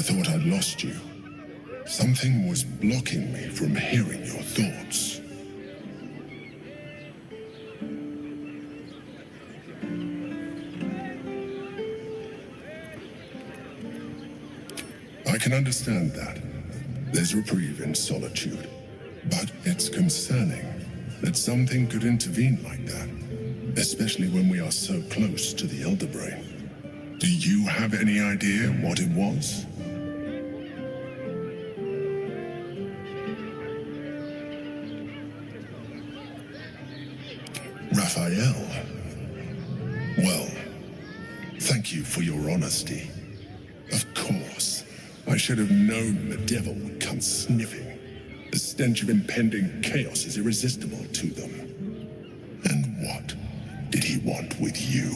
thought I'd lost you. Something was blocking me from hearing your thoughts. I can understand that. There's reprieve in solitude. But it's concerning that something could intervene like that, especially when we are so close to the Elder Brain. Do you have any idea what it was? Raphael. Well, thank you for your honesty. Of course, I should have known the devil would come sniffing. The stench of impending chaos is irresistible to them. And what did he want with you?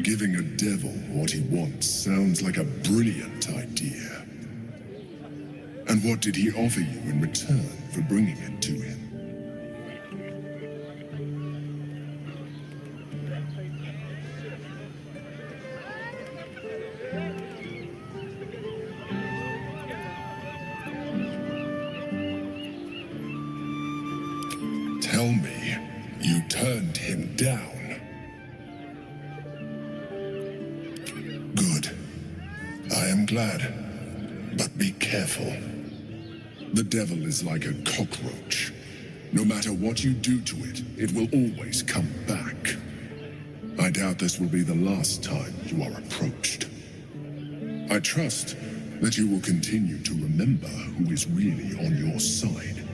Giving a devil what he wants sounds like a brilliant idea. And what did he offer you in return for bringing it to him? Tell me, you turned him down. Good. I am glad. But be careful. The devil is like a cockroach. No matter what you do to it, it will always come back. I doubt this will be the last time you are approached. I trust that you will continue to remember who is really on your side.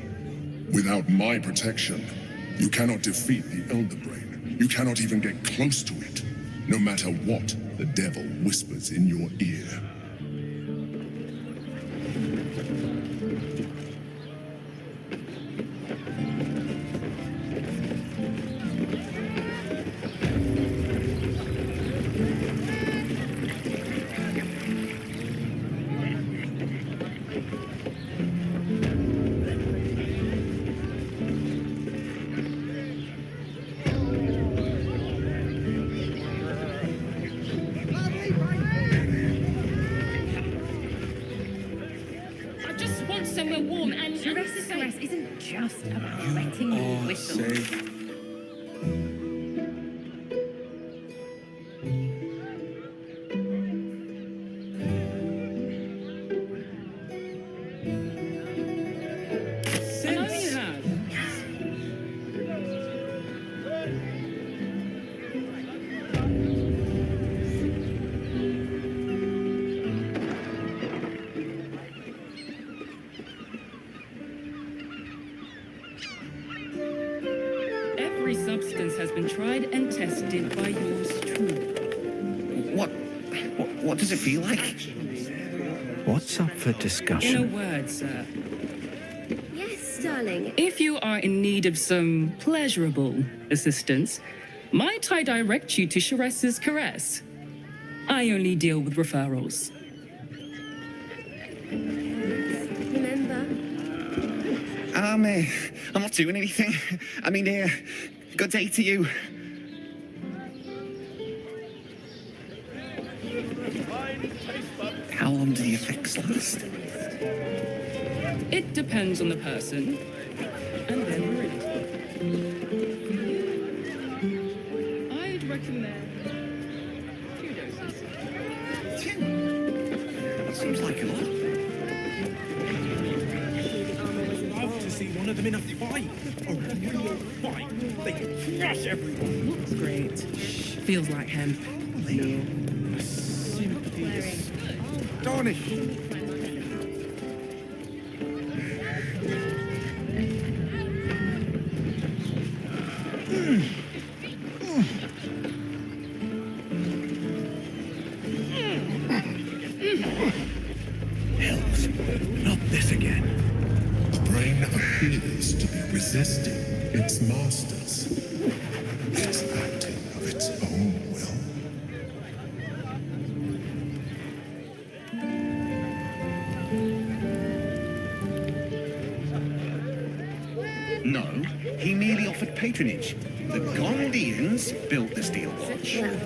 Without my protection, you cannot defeat the Elder Brain. You cannot even get close to it, no matter what the devil whispers in your ear. Somewhere warm and Caress isn't just about wetting your whistle. Every substance has been tried and tested by yours truly. What does it feel like? What's up for In a discussion? word, sir, Yes, darling. if you are in need of some pleasurable assistance, might I direct you to Sharess's Caress? I only deal with referrals. Remember? I'm not doing anything. I mean, good day to you. How long do the effects last? It depends on the person, and then we're in. I'd recommend 2 doses. 2? That seems like a lot. Love to see one of them in a fight. A real fight. They can crush everyone. Looks great. Feels like hemp. Simply astonishing. Hells, not this again. The brain appears to be resisting its masters. It's acting of its own will. No, he merely offered patronage. The Gondians built the steel watch. Well,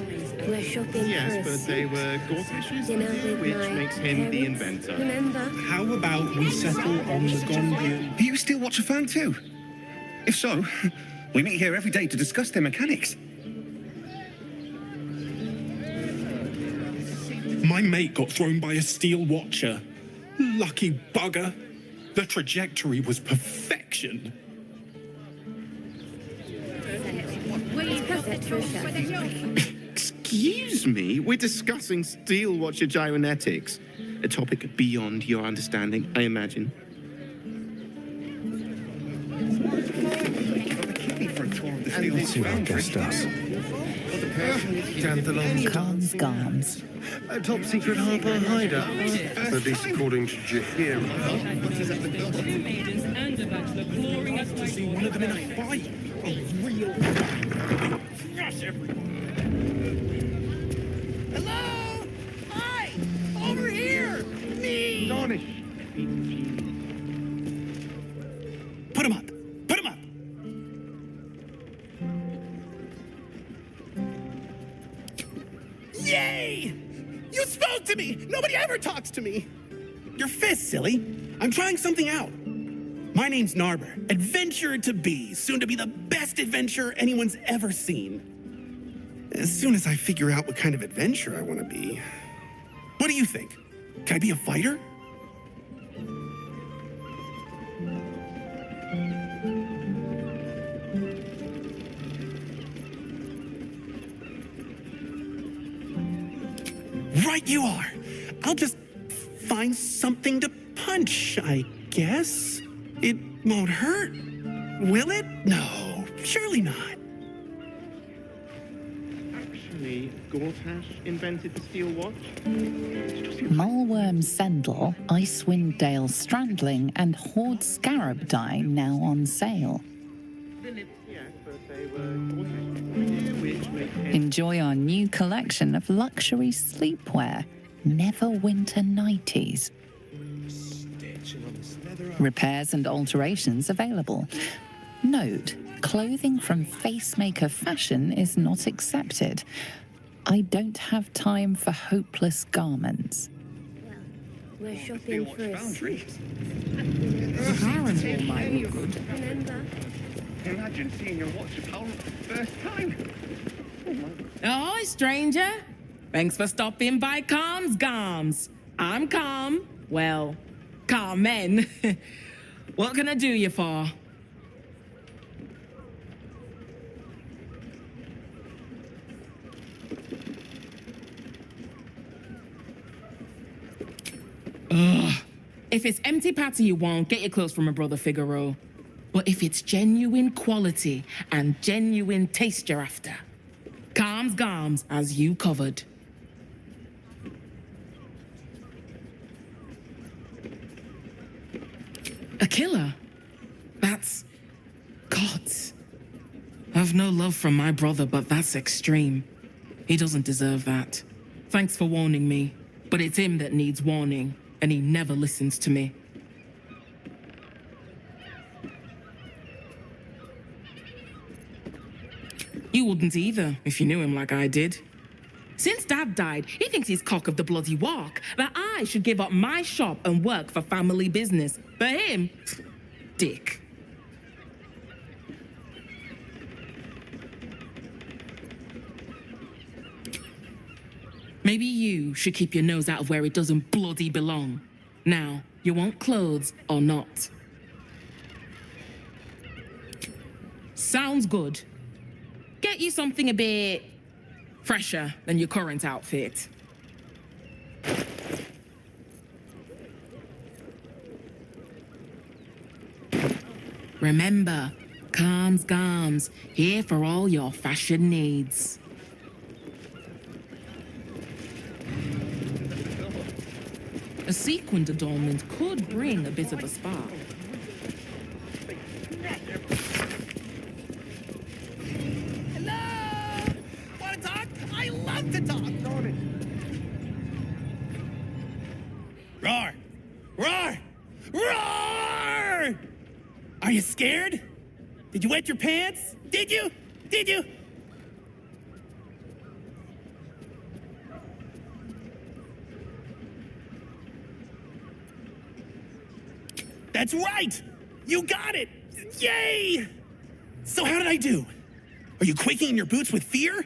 we're shopping Yes, for a but they suit. were Gortash's, You know, with which my makes him the parents. inventor. Remember? How about we settle on the Gondian? Are you a steel watcher fan too? If so, we meet here every day to discuss their mechanics. My mate got thrown by a steel watcher. Lucky bugger. The trajectory was perfection. It's perfect for a show. Excuse me? We're discussing steel watcher gyrometics. A topic beyond your understanding, I imagine. Let's see what our guest does. Calms Garms. A top secret harbour hideout. At least according to Jahir. Two maidens and a bachelor clawing us To see one of them in a fight. A real crush everyone. Hello? Hi! Over here! Me! Put him up. Put him up. Yay! You spoke to me! Nobody ever talks to me! Your fist, silly. I'm trying something out. My name's Narber, adventurer to be, soon to be the best adventurer anyone's ever seen. As soon as I figure out what kind of adventurer I want to be. What do you think? Can I be a fighter? Right you are. I'll just find something to punch, I guess. It won't hurt, will it? No, surely not. Actually, Gortash invented the steel watch. Mulworm Sendel, Icewind Dale Strandling, and Horde Scarab die now on sale. Yes, but they were Gortash's, which makes him... Enjoy our new collection of luxury sleepwear, Neverwinter Nighties. Repairs and alterations available. Note, clothing from Facemaker Fashion is not accepted. I don't have time for hopeless garments. We're shopping for a suit. Apparently, my Remember? Imagine seeing your watch power for the first time. Oh, stranger. Thanks for stopping by Calms Garms. I'm Calm. Well, Carmen. What can I do you for? Ugh. If it's empty patty you want, get your clothes from my brother Figaro. But if it's genuine quality and genuine taste you're after, Calms Garms as you covered. A killer? That's... God. I've no love from my brother, but that's extreme. He doesn't deserve that. Thanks for warning me, but it's him that needs warning, and he never listens to me. You wouldn't either, if you knew him like I did. Since Dad died, he thinks he's cock of the bloody walk, that I should give up my shop and work for family business. For him, dick. Maybe you should keep your nose out of where it doesn't bloody belong. Now, you want clothes or not? Sounds good. Get you something a bit fresher than your current outfit. Remember, Calms Garms, here for all your fashion needs. A sequined adornment could bring a bit of a spark. Hello? Want to talk? I love to talk. Roar! Roar! Roar! Are you scared? Did you wet your pants? Did you? Did you? That's right! You got it! Yay! So how did I do? Are you quaking in your boots with fear?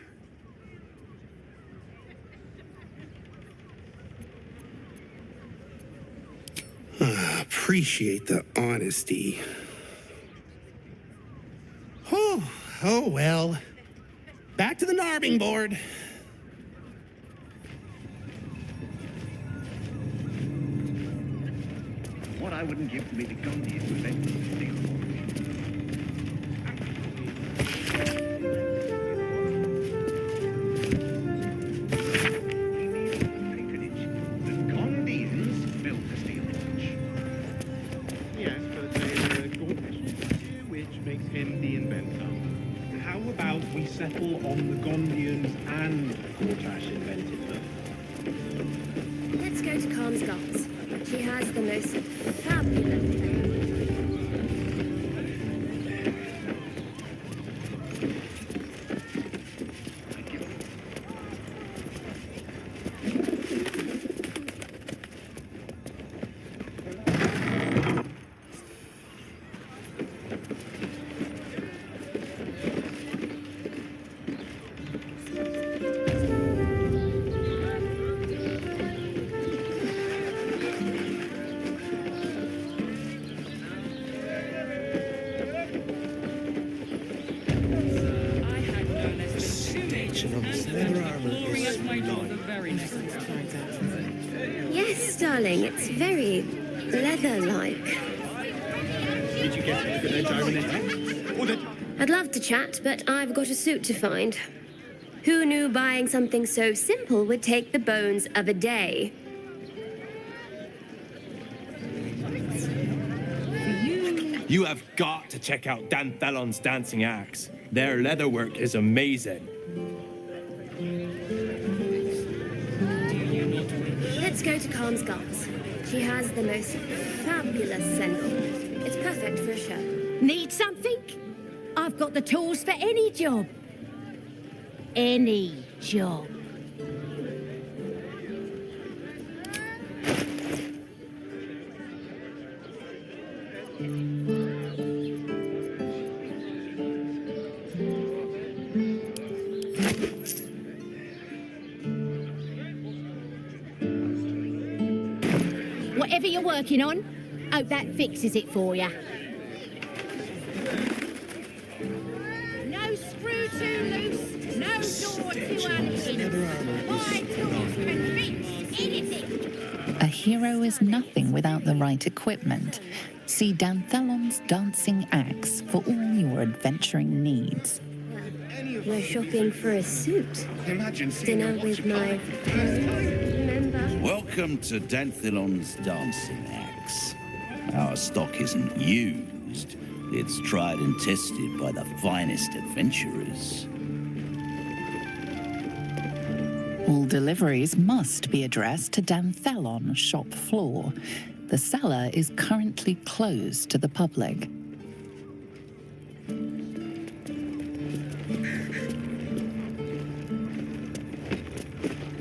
Appreciate the honesty. Oh well. Back to the narbing board. What I wouldn't give to meet a Gondian who invented the steel patronage. The Gondians built the steel watch. Yes, but there's a Gauntlet which makes him the inventor. How about we settle on the Gondians and Gortash invented them? Let's go to Calm's Gods. She has the most fabulous. Yes, darling, it's very leather-like. Did you get a look at their gyrometics? I'd love to chat, but I've got a suit to find. Who knew buying something so simple would take the bones of a day? You have got to check out Dan Thelon's dancing acts. Their leatherwork is amazing. Let's go to Calm's Gods. She has the most fabulous scent. It's perfect for a show. Need something? I've got the tools for any job. Any job. Whatever you're working on, hope that fixes it for you. No screw too loose, no door too unhinged. My tools can fix anything. A hero is nothing without the right equipment. See Dan Thelon's dancing axe for all your adventuring needs. We're shopping for a suit. Imagine Dinner with my remember? Welcome to Danthelon's dancing axe. Our stock isn't used. It's tried and tested by the finest adventurers. All deliveries must be addressed to Dan Thelon shop floor. The cellar is currently closed to the public.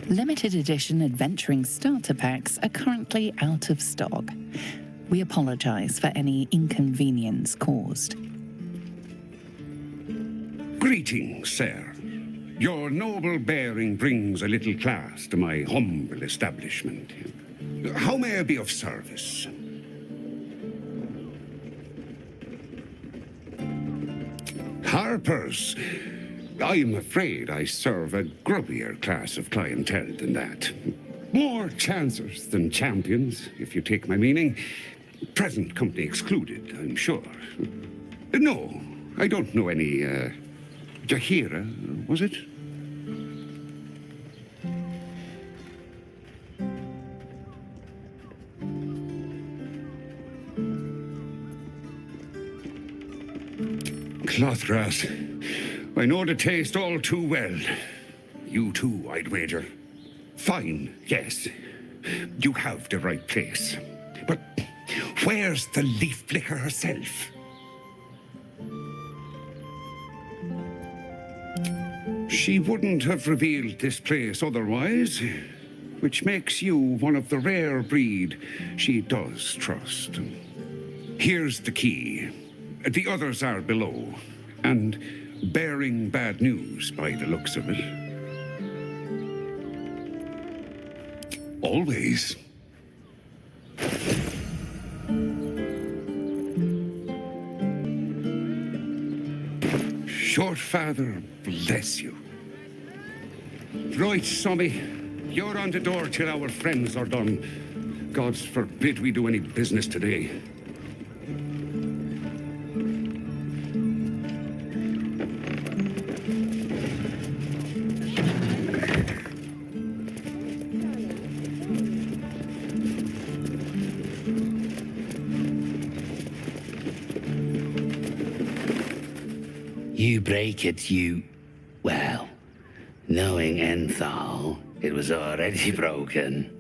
Limited edition adventuring starter packs are currently out of stock. We apologize for any inconvenience caused. Greetings, sir. Your noble bearing brings a little class to my humble establishment. How may I be of service? Harper's. I'm afraid I serve a grubbier class of clientele than that. More chancers than champions, if you take my meaning. Present company excluded, I'm sure. No, I don't know any, Jahira, was it? Clothgrass. I know the taste all too well. You too, I'd wager. Fine, yes. You have the right place. But where's the leaf flicker herself? She wouldn't have revealed this place otherwise, which makes you one of the rare breed she does trust. Here's the key. The others are below, and bearing bad news by the looks of it. Always. Short Father bless you. Right, Sommy. You're on the door till our friends are done. God's forbid we do any business today. You break it, you... Well, knowing Enthal, it was already broken.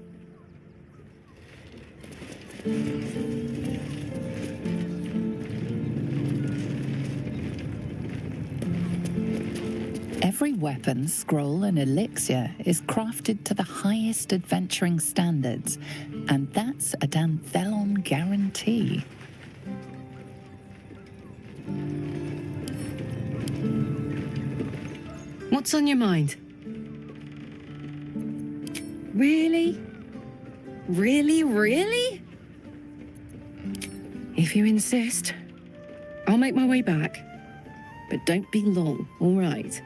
Every weapon, scroll, and elixir is crafted to the highest adventuring standards, and that's a Danthelon guarantee. What's on your mind? Really? Really? If you insist, I'll make my way back. But don't be long, all right?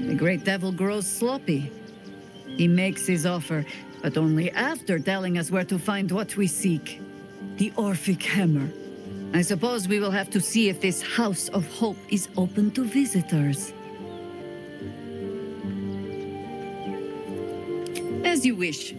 The great devil grows sloppy. He makes his offer, but only after telling us where to find what we seek. The Orphic Hammer. I suppose we will have to see if this House of Hope is open to visitors. As you wish.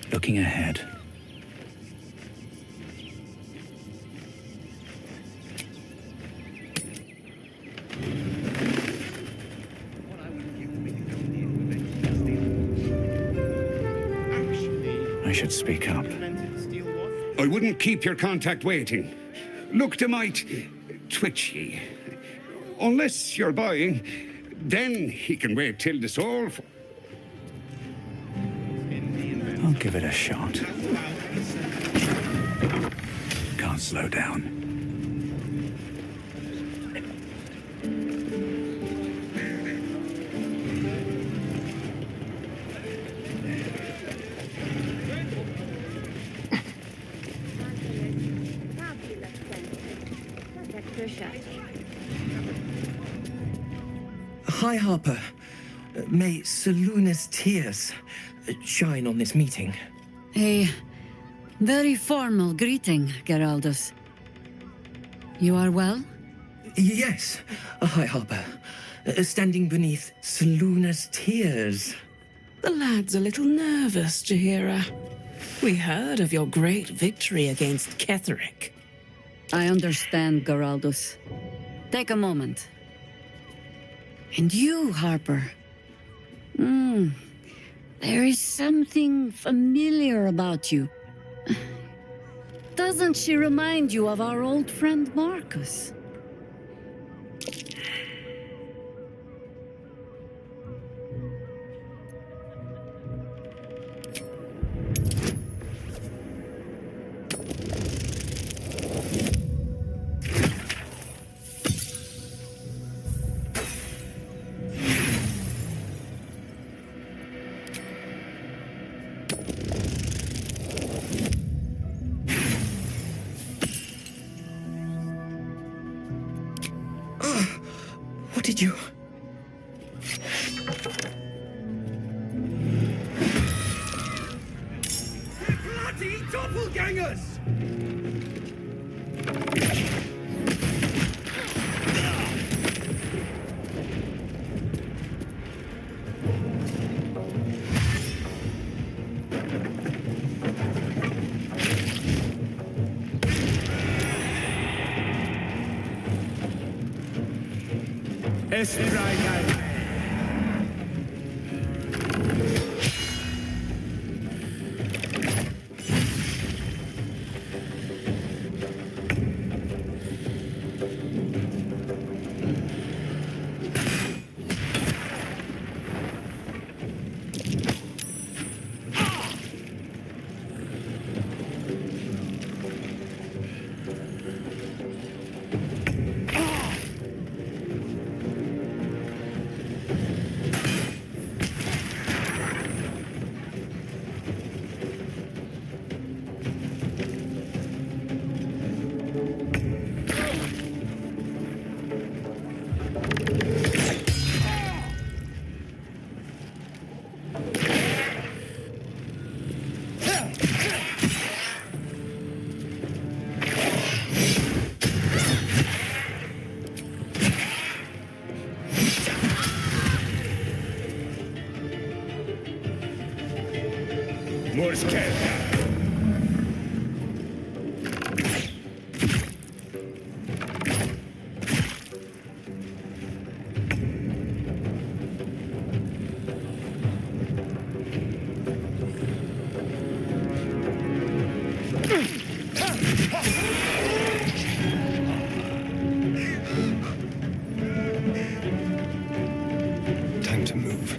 Looking ahead. I should speak up. I wouldn't keep your contact waiting. Look, they might twitchy. Unless you're buying, then he can wait till the soul. I'll give it a shot. Can't slow down. Hi, Harper. May Seluna's tears shine on this meeting. A very formal greeting, Geraldus. You are well? Yes. Hi, Harper. Standing beneath Seluna's tears. The lad's a little nervous, Jaheira. We heard of your great victory against Ketheric. I understand, Geraldus. Take a moment. And you, Harper. There is something familiar about you. Doesn't she remind you of our old friend Marcus? did you... Bloody doppelgangers! Time to move.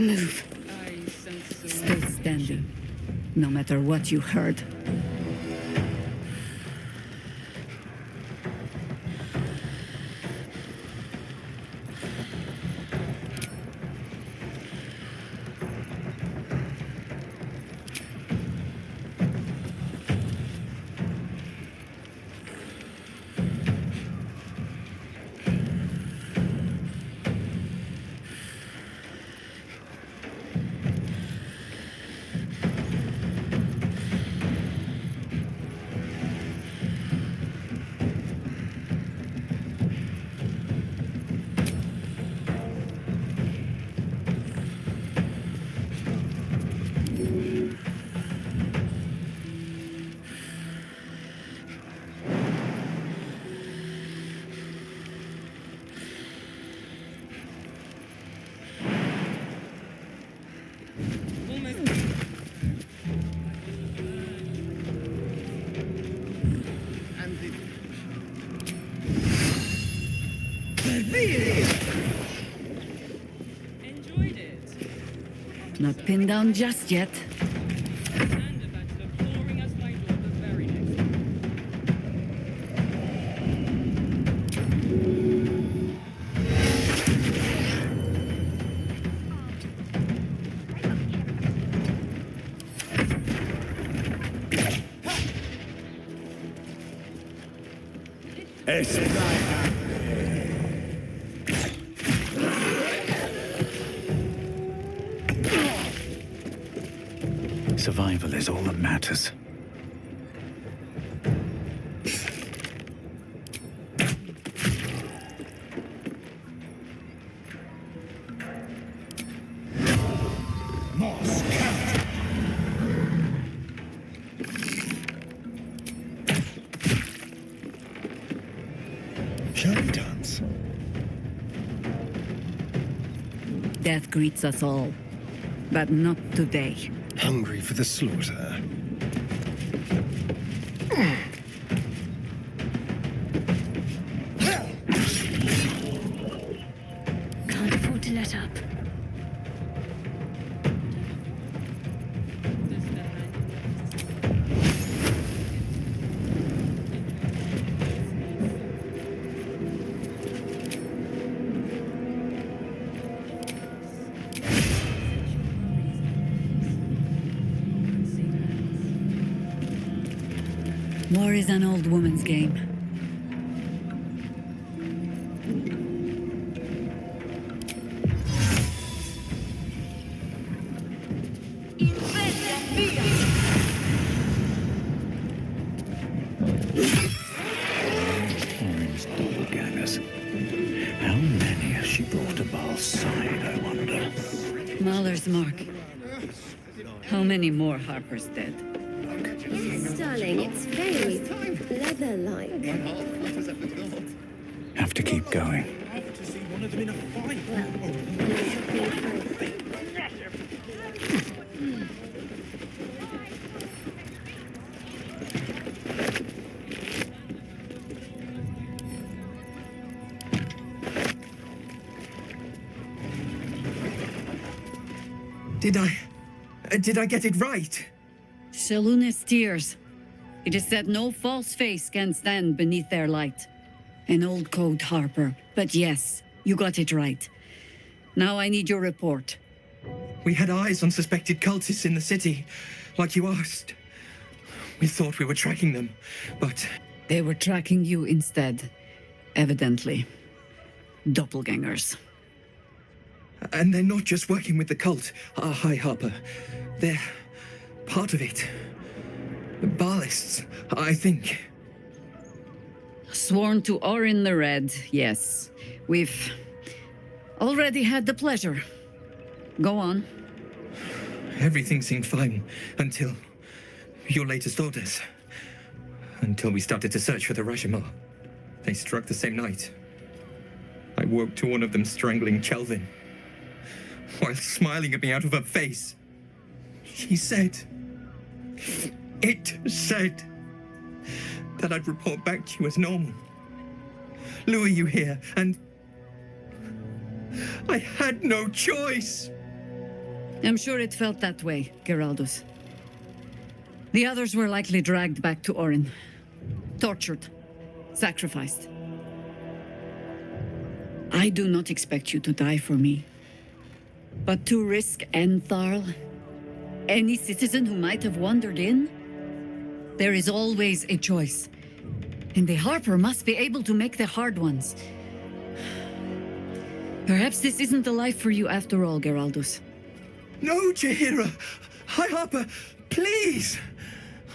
Move. Stay standing, no matter what you heard. Not pinned down just yet. Survival is all that matters. Shall we dance? Death greets us all, but not today. Hungry for the slaughter. Can't afford to let up. War is an old woman's game. Orin's doppelgangers. How many has she brought to Baal's side, I wonder? Mahler's mark. How many more Harper's dead? Yes, darling, it's very leather-like. Have to keep going. Did I get it right? Seluna's tears. It is said no false face can stand beneath their light. An old code, Harper. But yes, you got it right. Now I need your report. We had eyes on suspected cultists in the city, like you asked. We thought we were tracking them, but... They were tracking you instead, evidently. Doppelgangers. And they're not just working with the cult, High Harper. They're part of it. Baalists, I think. Sworn to Orin the Red, yes. We've already had the pleasure. Go on. Everything seemed fine until your latest orders. Until we started to search for the Rashomar. They struck the same night. I woke to one of them strangling Chelvin, while smiling at me out of her face. She said... It said that I'd report back to you as normal. Lure you here, and... I had no choice! I'm sure it felt that way, Geraldus. The others were likely dragged back to Orin. Tortured. Sacrificed. I do not expect you to die for me. But to risk Entharl, any citizen who might have wandered in, there is always a choice. And the Harper must be able to make the hard ones. Perhaps this isn't the life for you after all, Geraldus. No, Jaheira! High Harper, please!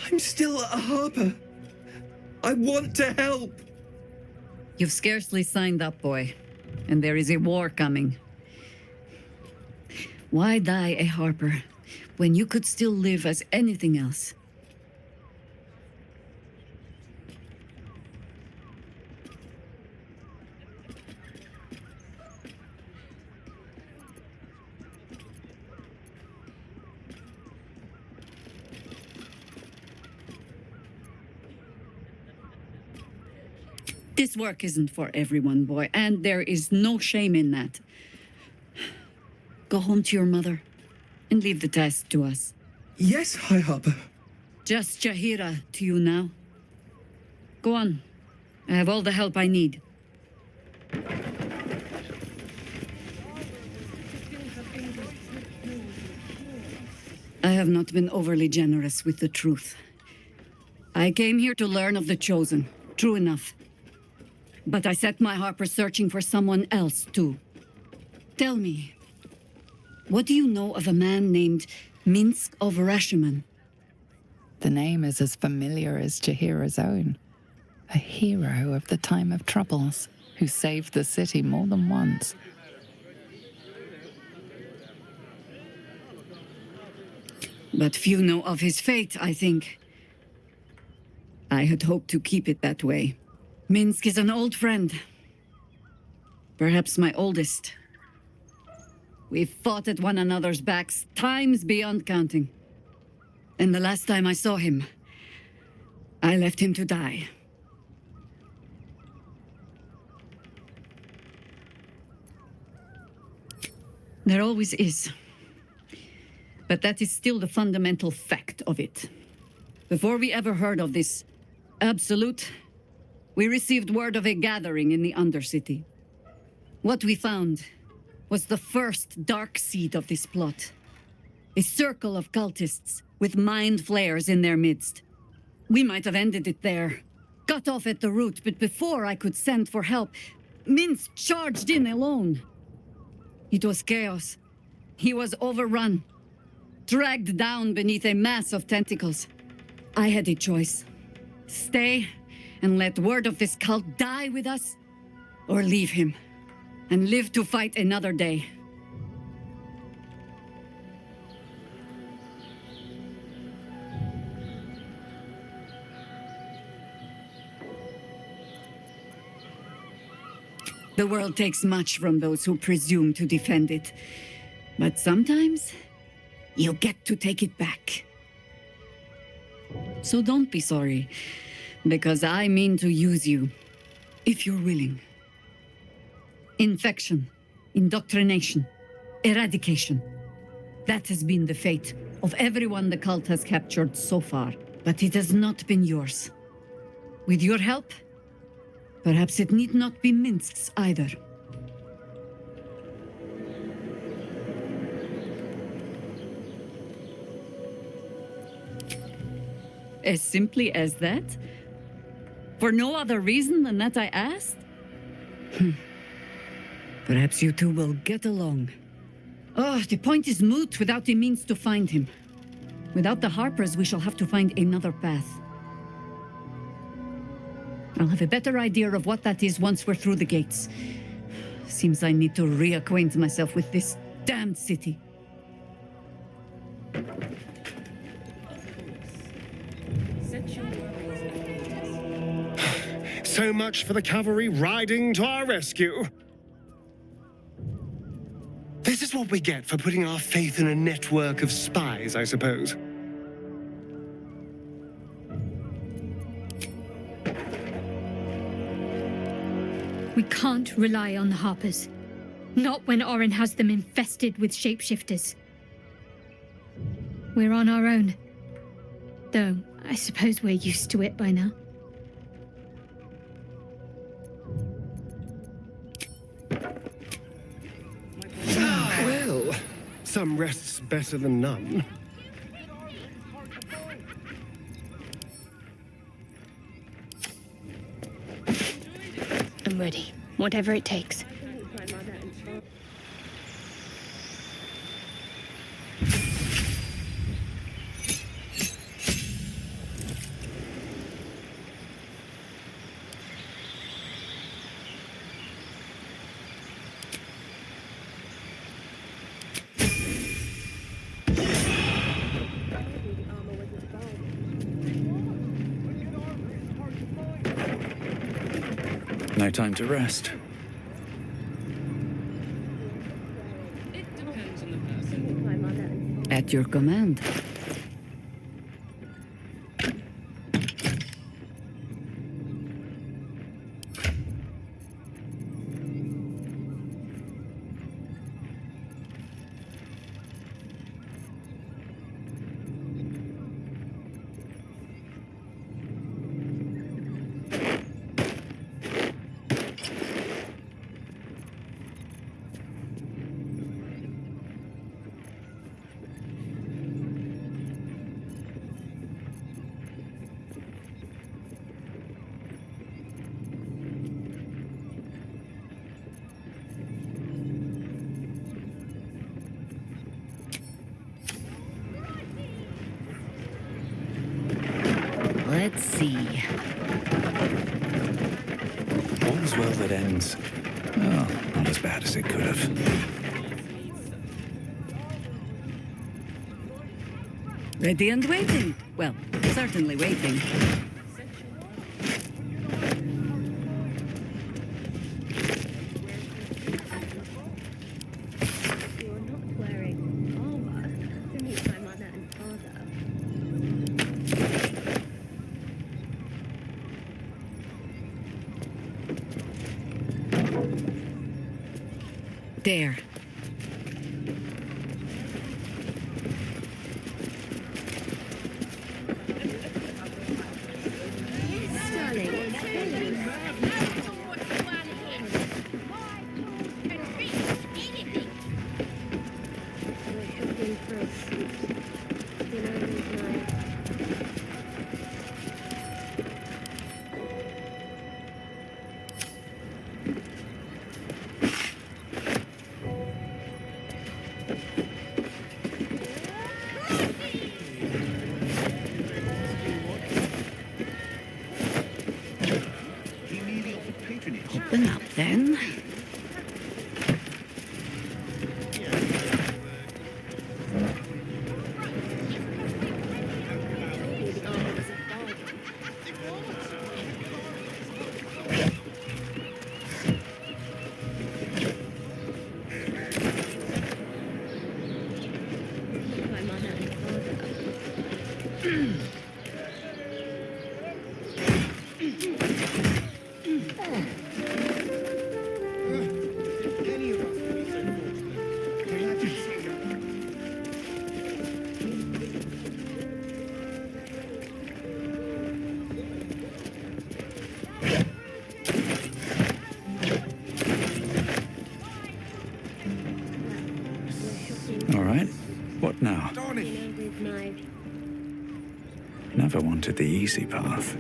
I'm still a Harper. I want to help. You've scarcely signed up, boy. And there is a war coming. Why die a Harper when you could still live as anything else? This work isn't for everyone, boy, and there is no shame in that. Go home to your mother and leave the test to us. Yes, High Harper. Just Jahira to you now. Go on. I have all the help I need. I have not been overly generous with the truth. I came here to learn of the Chosen. True enough. But I set my Harper searching for someone else, too. Tell me, what do you know of a man named Minsk of Rashomon? The name is as familiar as Jahira's own. A hero of the time of troubles, who saved the city more than once. But few know of his fate, I think. I had hoped to keep it that way. Minsk is an old friend. Perhaps my oldest. We've fought at one another's backs times beyond counting. And the last time I saw him, I left him to die. There always is. But that is still the fundamental fact of it. Before we ever heard of this absolute, we received word of a gathering in the Undercity. What we found was the first dark seed of this plot. A circle of cultists with mind flayers in their midst. We might have ended it there, cut off at the root, but before I could send for help, Minsk charged in alone. It was chaos. He was overrun, dragged down beneath a mass of tentacles. I had a choice. Stay and let word of this cult die with us, or leave him and live to fight another day. The world takes much from those who presume to defend it. But sometimes, you get to take it back. So don't be sorry, because I mean to use you, if you're willing. Infection, indoctrination, eradication. That has been the fate of everyone the cult has captured so far, but it has not been yours. With your help, perhaps it need not be Minsk's either. As simply as that? For no other reason than that I asked? Perhaps you two will get along. Oh, the point is moot without the means to find him. Without the Harpers, we shall have to find another path. I'll have a better idea of what that is once we're through the gates. Seems I need to reacquaint myself with this damned city. So much for the cavalry riding to our rescue. This is what we get for putting our faith in a network of spies, I suppose. We can't rely on the Harpers. Not when Orin has them infested with shapeshifters. We're on our own. Though, I suppose we're used to it by now. Well, some rest's better than none. I'm ready. Whatever it takes. No time to rest. At your command. Let's see. All's well that ends. Well, not as bad as it could have. Ready and waiting. Well, certainly waiting. You're not wearing armor to meet my mother and father. There. Open up then. My mother and All right. What now? with my Never wanted the easy path.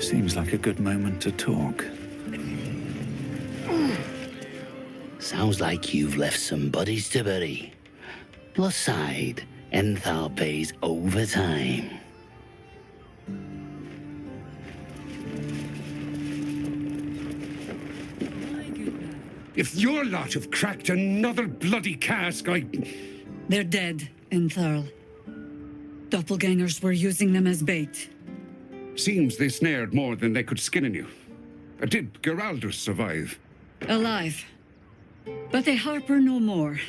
Seems like a good moment to talk. Sounds like you've left some bodies to bury. Plus side, Enthal pays overtime. If your lot have cracked another bloody cask, They're dead, Entharl. Doppelgangers were using them as bait. Seems they snared more than they could skin in you. Did Geraldur survive? Alive. But a Harper no more.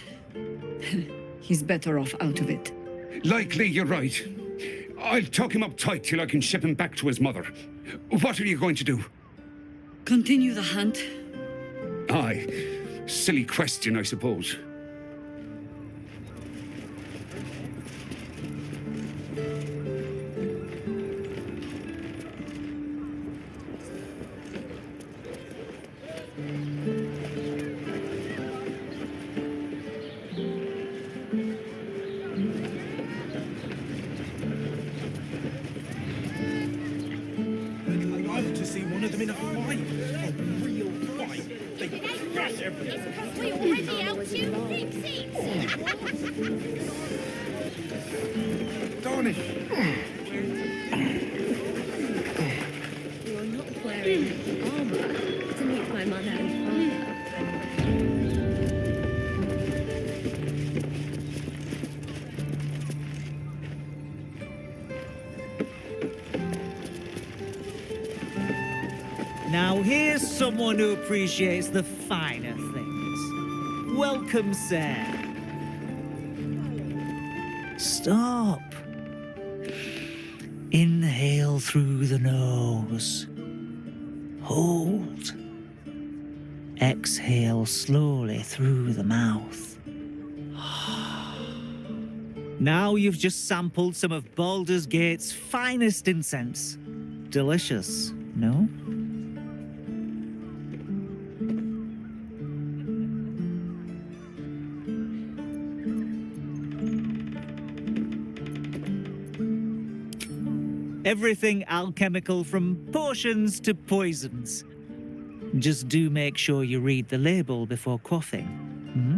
He's better off out of it. Likely you're right. I'll tuck him up tight till I can ship him back to his mother. What are you going to do? Continue the hunt. Aye. Silly question, I suppose. I'd like to see one of them in a fight. A real fight. They crash everything. It's because we already out 2 big seats. Darnish. You're not wearing armor to meet my mother and father. Now here's someone who appreciates the finer things. Welcome, sir. Stop. Inhale through the nose. Hold. Exhale slowly through the mouth. Now you've just sampled some of Baldur's Gate's finest incense. Delicious, no? Everything alchemical from potions to poisons. Just do make sure you read the label before quaffing. Hmm?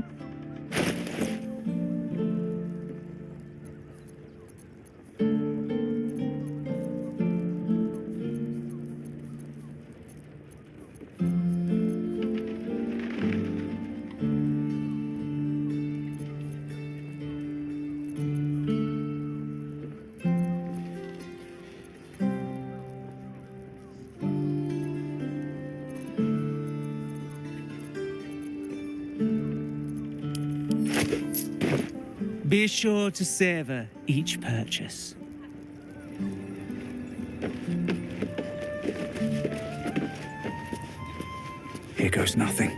Be sure to savor each purchase. Here goes nothing.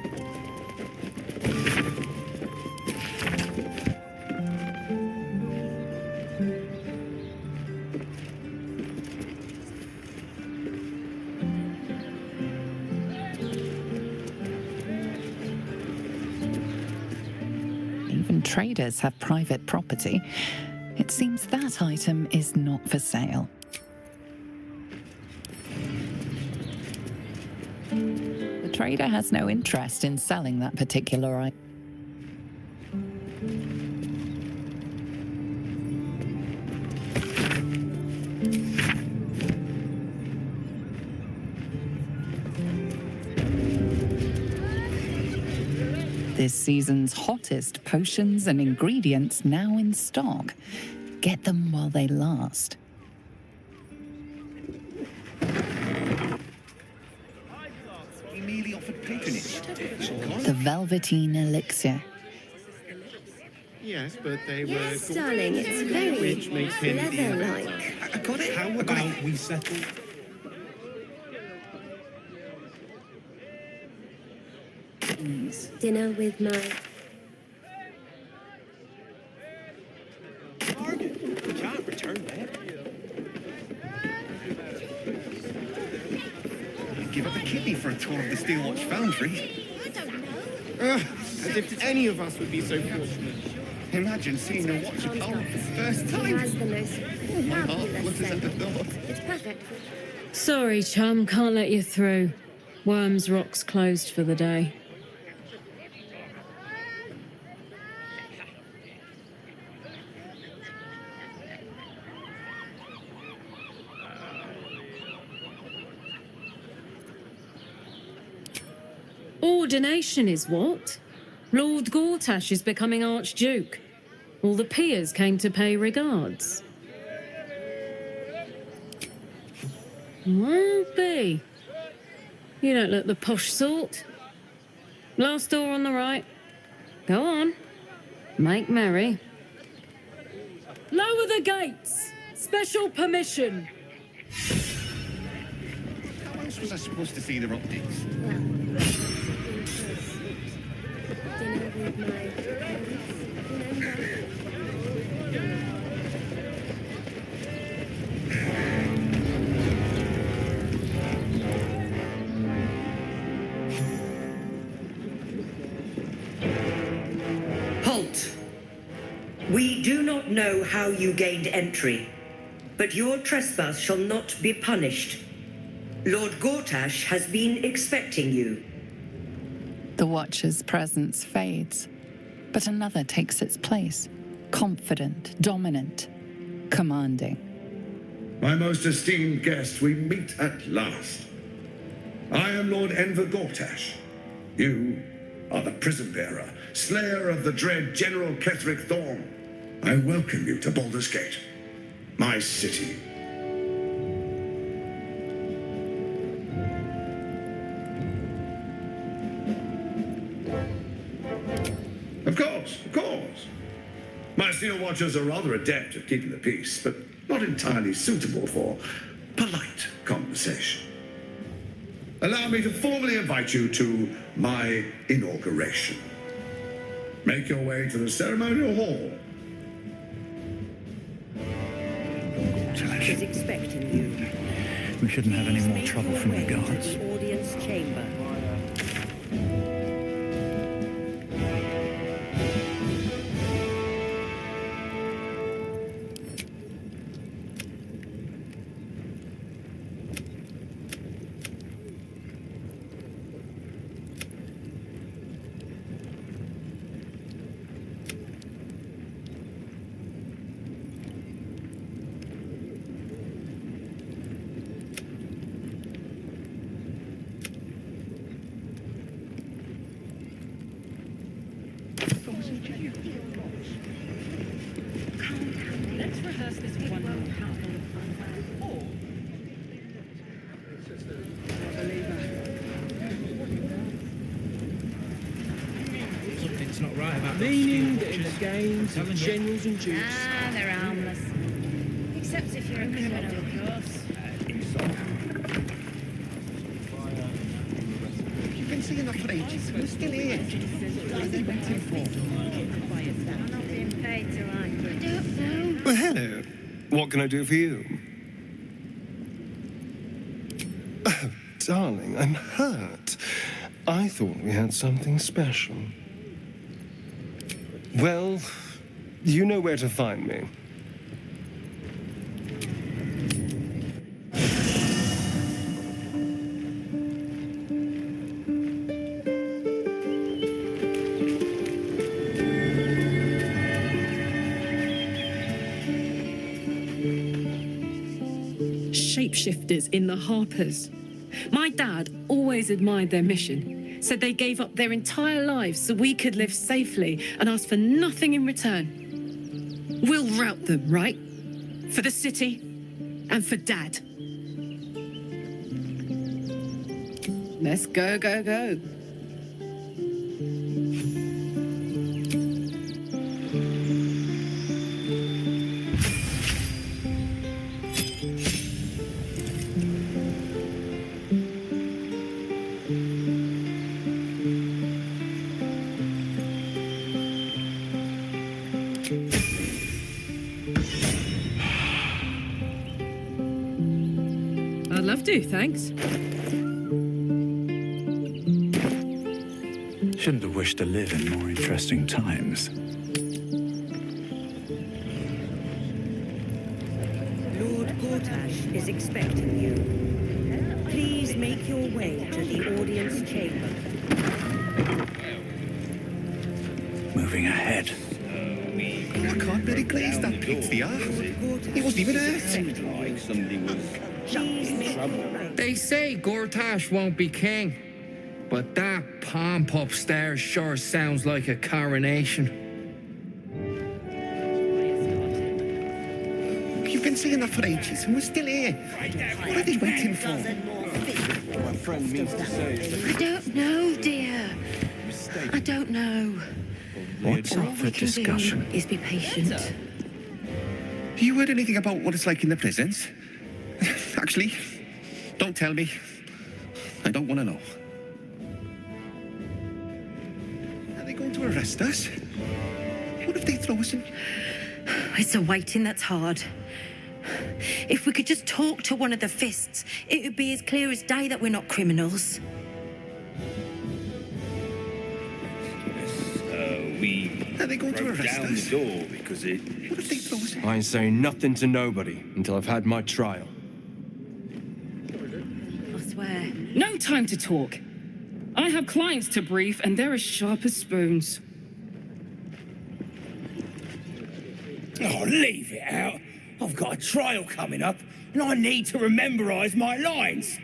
Even traders have private property. It seems that item is not for sale. The trader has no interest in selling that particular item. This season's hottest potions and ingredients now in stock. Get them while they last. He merely offered patronage. The Velveteen Elixir. Yes, but they Yes, were... darling, it's very Which makes him... leather-like. I got it. How about we settle? Dinner with my... We can't return that. I'd give up a kidney for a tour of the Steel Watch Foundry. As if any of us would be so fortunate. Imagine seeing a watch of Baldur for the first He time. has the most My heart fabulous flutters at the scent. thought. It's perfect. Sorry, chum, can't let you through. Worms Rock's closed for the day. Ordination is what? Lord Gortash is becoming Archduke. All the peers came to pay regards. Won't be. You don't look the posh sort. Last door on the right. Go on. Make merry. Lower the gates! Special permission! How else was I supposed to see the optics? Dinner with my... Halt! We do not know how you gained entry, but your trespass shall not be punished. Lord Gortash has been expecting you. The Watcher's presence fades, but another takes its place. Confident, dominant, commanding. My most esteemed guest, we meet at last. I am Lord Enver Gortash. You are the prison bearer, slayer of the dread General Ketheric Thorn. I welcome you to Baldur's Gate, my city. Of course, of course. My Steel Watchers are rather adept at keeping the peace, but not entirely suitable for polite conversation. Allow me to formally invite you to my inauguration. Make your way to the ceremonial hall. Is expecting you. We shouldn't have any more trouble from the guards. Audience chamber. rehearse this one more time. Something's not right about meaning in the games of generals and dukes. Ah, they're harmless. Except if you're a criminal, of course. You've been seeing that for ages. We're still here. What are they waiting for? I'm not being paid to like. I don't know. Well, hello. What can I do for you? Oh, darling, I'm hurt. I thought we had something special. Well, you know where to find me. Shapeshifters in the Harpers. My dad always admired their mission, said they gave up their entire lives so we could live safely and asked for nothing in return. We'll rout them, right? For the city and for Dad. Let's go, go, go. I'd love to, thanks. Shouldn't have wished to live in more interesting times. Lord Gortash is expecting you. Please make your way to the audience chamber. Moving ahead. I can't really glaze that pig's the art. He wasn't even hurt. Like somebody was in trouble. They say Gortash won't be king, but that pomp upstairs sure sounds like a coronation. You've been saying that for ages, and we're still here. What are they waiting for? My friend means to say. I don't know, dear. I don't know. What's All up for we can discussion? do is be patient. Have you heard anything about what it's like in the prisons? Actually, don't tell me. I don't want to know. Are they going to arrest us? What if they throw us in? It's the waiting that's hard. If we could just talk to one of the fists, it would be as clear as day that we're not criminals. Are they going to arrest down us? the door because it. What if they throw us in? I ain't saying nothing to nobody until I've had my trial. I swear. No time to talk. I have clients to brief, and they're as sharp as spoons. Oh, leave it out. I've got a trial coming up, and I need to rememberize my lines.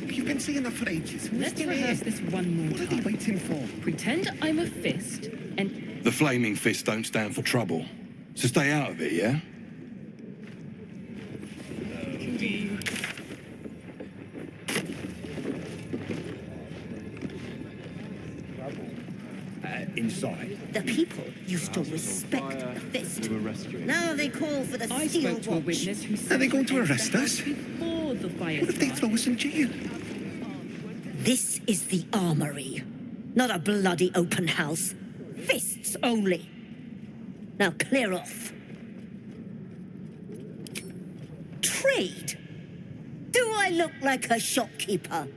You've been saying that for ages. and we're Let's still rehearse here. this one more What are time. they waiting for? Pretend I'm a fist, and The flaming fists don't stand for trouble. So stay out of it, yeah? Inside. The people used to respect the fist. Now they call for the I steel spoke to a watch. witness who Are said they going to they arrest entered us? before the fire What if they started. throw us in jail? This is the armory, not a bloody open house. Fists only. Now clear off. Trade? Do I look like a shopkeeper?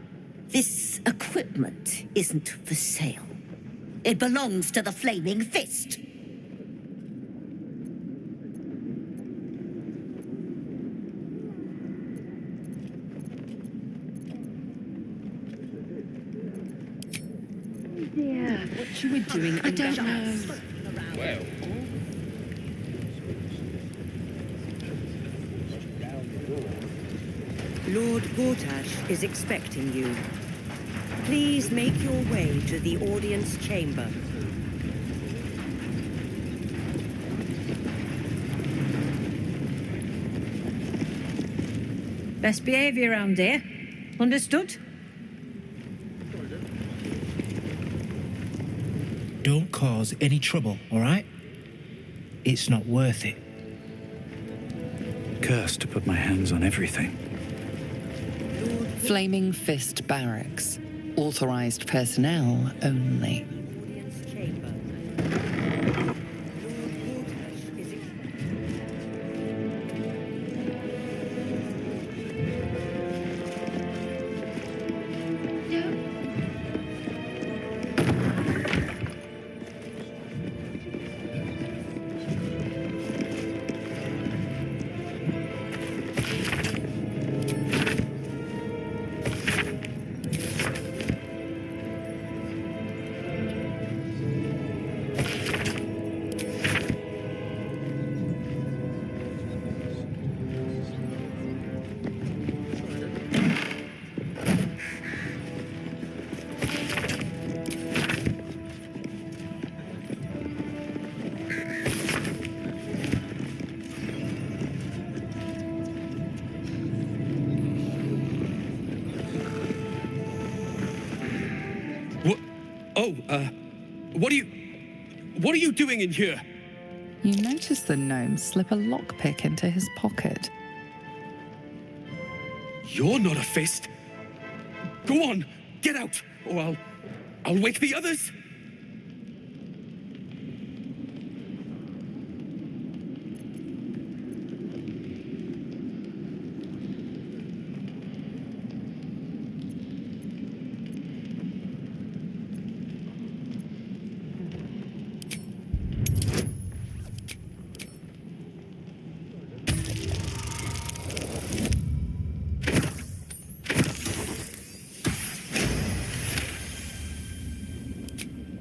This equipment isn't for sale. It belongs to the Flaming Fist. Yeah. What you were doing I in don't that know. Well, Lord Gortash is expecting you. Please make your way to the audience chamber. Best behaviour around here. Understood? Don't cause any trouble, all right? It's not worth it. Cursed to put my hands on everything. Flaming Fist Barracks. Authorized personnel only. What are you doing in here? You notice the gnome slip a lockpick into his pocket. You're not a fist. Go on, get out, or I'll wake the others.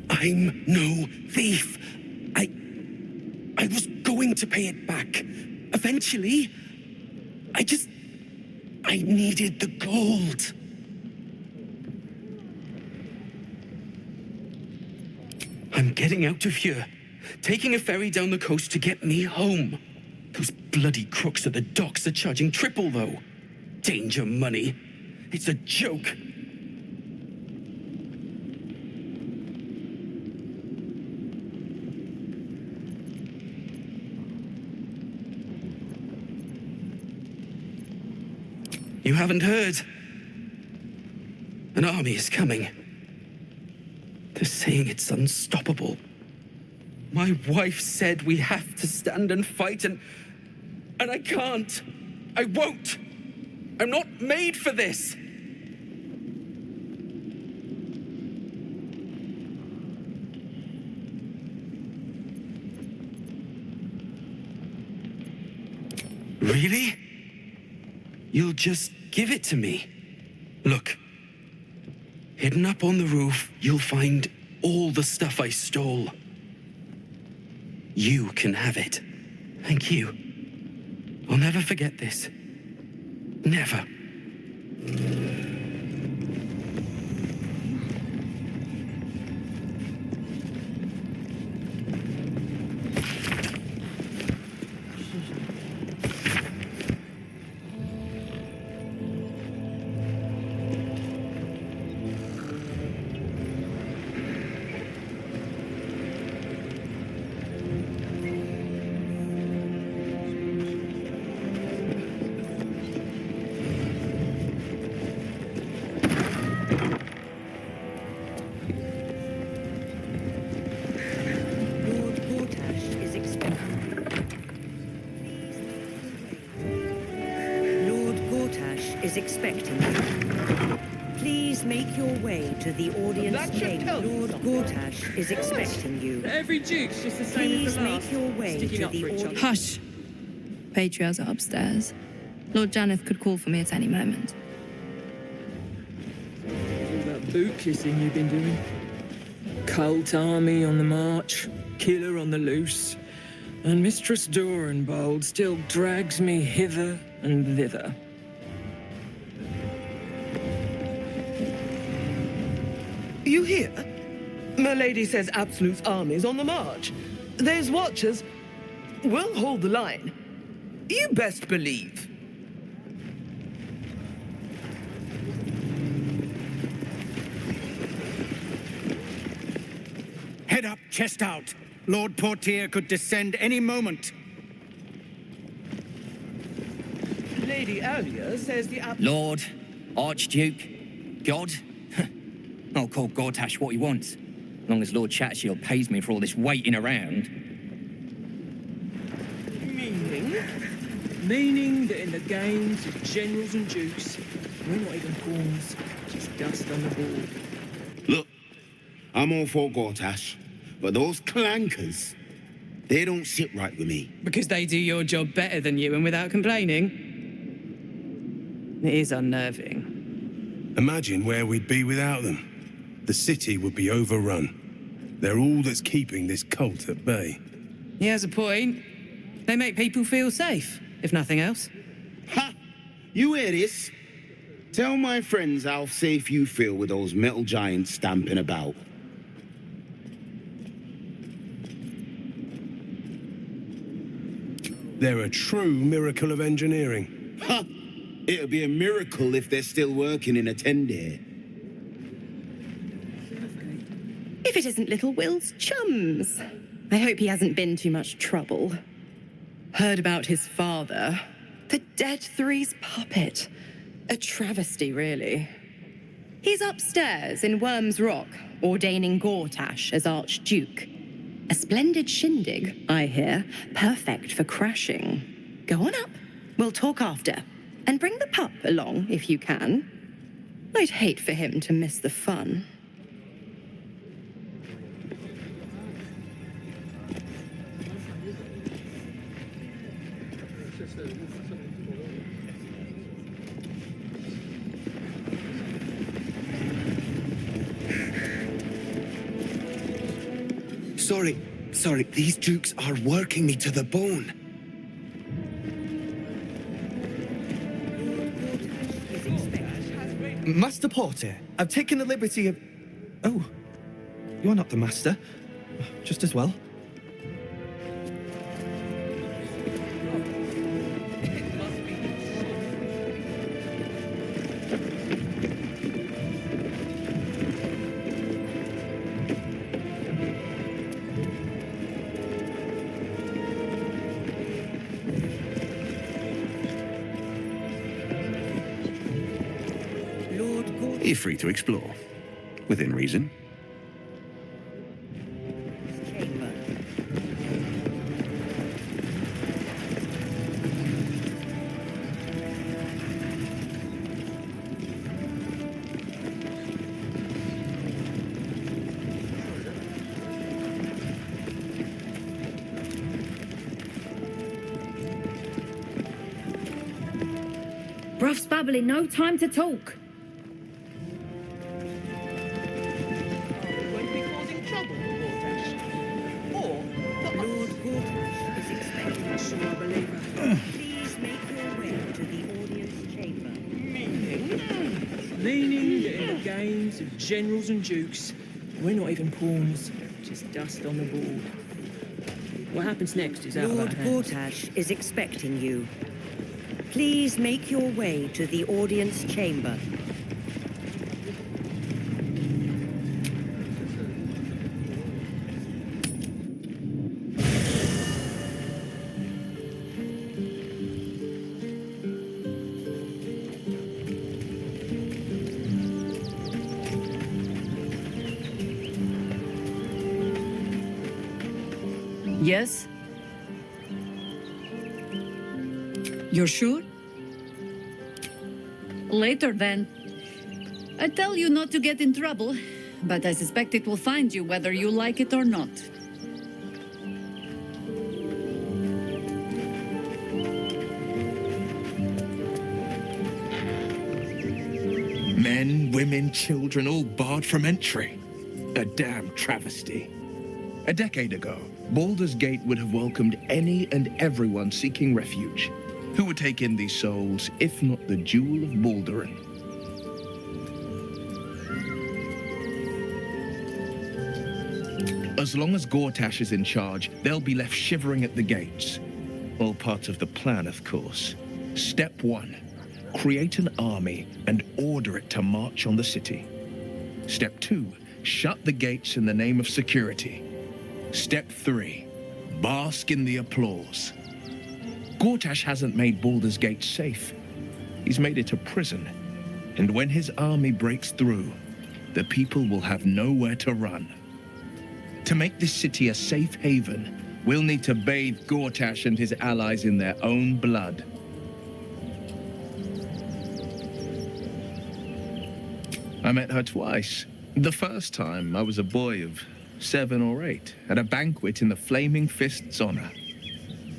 I'm no thief. I was going to pay it back. Eventually. I needed the gold. I'm getting out of here. Taking a ferry down the coast to get me home. Those bloody crooks at the docks are charging triple, though. Danger money. It's a joke. You haven't heard? An army is coming. They're saying it's unstoppable. My wife said we have to stand and fight, and I can't. I won't. I'm not made for this. Really? You'll just give it to me? Look, hidden up on the roof, you'll find all the stuff I stole. You can have it. Thank you. I'll never forget this. Never. Expecting you. Please make your way to the audience chamber. Lord Gortash is expecting you. Every duke's just the same Please as the last. make your way Sticking to up the for each other. audience. Hush. Patriarchs are upstairs. Lord Janeth could call for me at any moment. All that boot kissing you've been doing. Cult army on the march, killer on the loose, and Mistress Dorenbold still drags me hither and thither. You hear? My lady says Absolute's army's on the march. There's watchers. We'll hold the line. You best believe. Head up, chest out. Lord Portier could descend any moment. Lady Alia says the Lord, Archduke, God. I'll call Gortash what he wants. As long as Lord Chatshield pays me for all this waiting around. Meaning that in the games of generals and dukes, we're not even pawns, just dust on the board. Look, I'm all for Gortash, but those clankers, they don't sit right with me. Because they do your job better than you and without complaining. It is unnerving. Imagine where we'd be without them. The city would be overrun. They're all that's keeping this cult at bay. He has a point. They make people feel safe, if nothing else. Ha! You hear this? Tell my friends how safe you feel with those metal giants stamping about. They're a true miracle of engineering. Ha! It'll be a miracle if they're still working in a 10-day. If it isn't little Will's chums. I hope he hasn't been too much trouble. Heard about his father. The Dead Three's puppet. A travesty, really. He's upstairs in Worm's Rock, ordaining Gortash as Archduke. A splendid shindig, I hear. Perfect for crashing. Go on up. We'll talk after. And bring the pup along, if you can. I'd hate for him to miss the fun. Sorry, these dukes are working me to the bone. Master Porter, I've taken the liberty of... Oh, you're not the master. Just as well. You're free to explore, within reason. Ruff's babbling, no time to talk. Of generals and dukes, we're not even pawns, just dust on the board. What happens next is out of our Lord hands. Gortash is expecting you. Please make your way to the audience chamber. Yes? You're sure? Later, then. I tell you not to get in trouble, but I suspect it will find you whether you like it or not. Men, women, children, all barred from entry. A damn travesty. A decade ago, Baldur's Gate would have welcomed any and everyone seeking refuge. Who would take in these souls, if not the Jewel of Baldurin? As long as Gortash is in charge, they'll be left shivering at the gates. All part of the plan, of course. Step 1. Create an army and order it to march on the city. Step 2. Shut the gates in the name of security. Step 3. Bask in the applause. Gortash hasn't made Baldur's Gate safe. He's made it a prison. And when his army breaks through, the people will have nowhere to run. To make this city a safe haven, we'll need to bathe Gortash and his allies in their own blood. I met her twice. The first time, I was a boy of 7 or 8, at a banquet in the Flaming Fist's honor.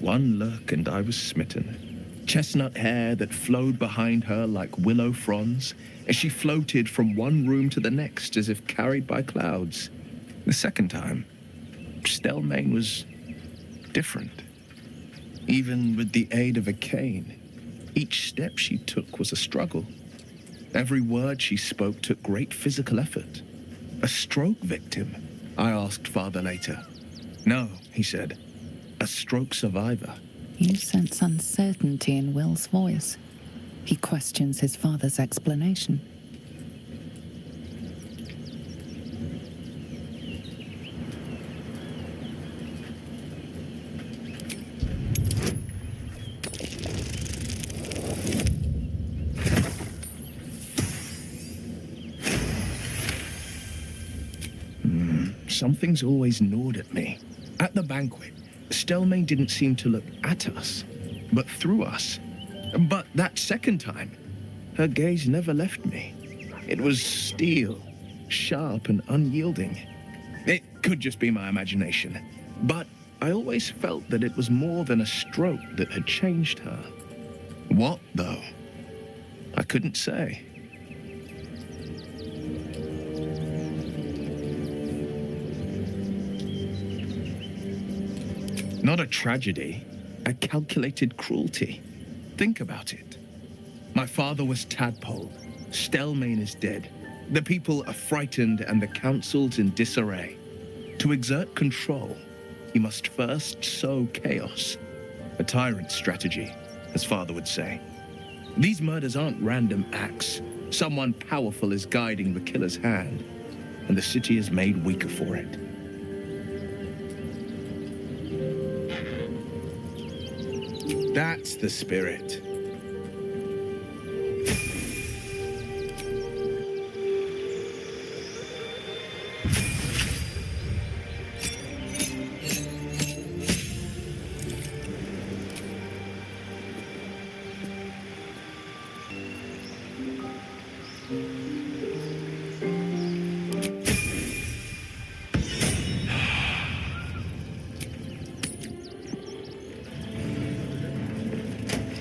One look and I was smitten. Chestnut hair that flowed behind her like willow fronds, as she floated from one room to the next as if carried by clouds. The second time, Stelmane was different. Even with the aid of a cane, each step she took was a struggle. Every word she spoke took great physical effort. A stroke victim? I asked Father later. No, he said. A stroke survivor. You sense uncertainty in Will's voice. He questions his father's explanation. Something's always gnawed at me. At the banquet, Stelmane didn't seem to look at us, but through us. But that second time, her gaze never left me. It was steel, sharp and unyielding. It could just be my imagination, but I always felt that it was more than a stroke that had changed her. What, though? I couldn't say. Not a tragedy, a calculated cruelty. Think about it. My father was Tadpole. Stelmane is dead. The people are frightened and the council's in disarray. To exert control, he must first sow chaos. A tyrant's strategy, as father would say. These murders aren't random acts. Someone powerful is guiding the killer's hand, and the city is made weaker for it. That's the spirit.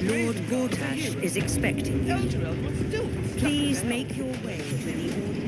Lord Gortash is expecting you. Please make your way to the audience.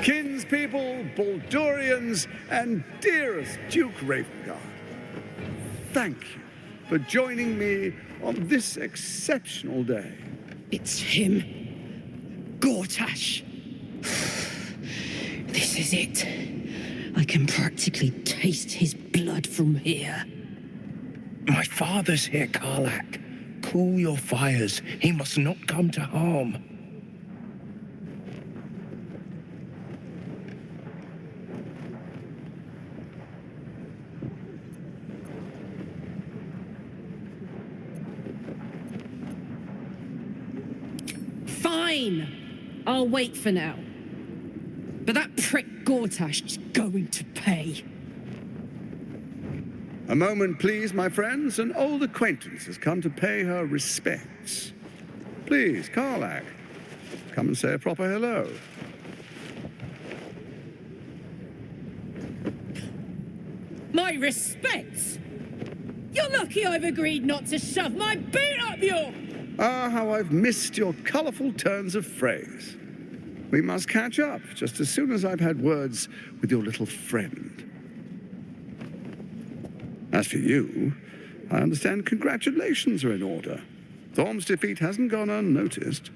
Kinspeople, Baldurians, and dearest Duke Ravengard, thank you for joining me on this exceptional day. It's him. Gortash. This is it. I can practically taste his blood from here. My father's here, Karlak. Cool your fires. He must not come to harm. Fine. I'll wait for now. But that prick Gortash is going to pay. A moment, please, my friends. An old acquaintance has come to pay her respects. Please, Karlak, come and say a proper hello. My respects? You're lucky I've agreed not to shove my boot up your... Ah, how I've missed your colourful turns of phrase. We must catch up just as soon as I've had words with your little friend. As for you, I understand congratulations are in order. Thorm's defeat hasn't gone unnoticed.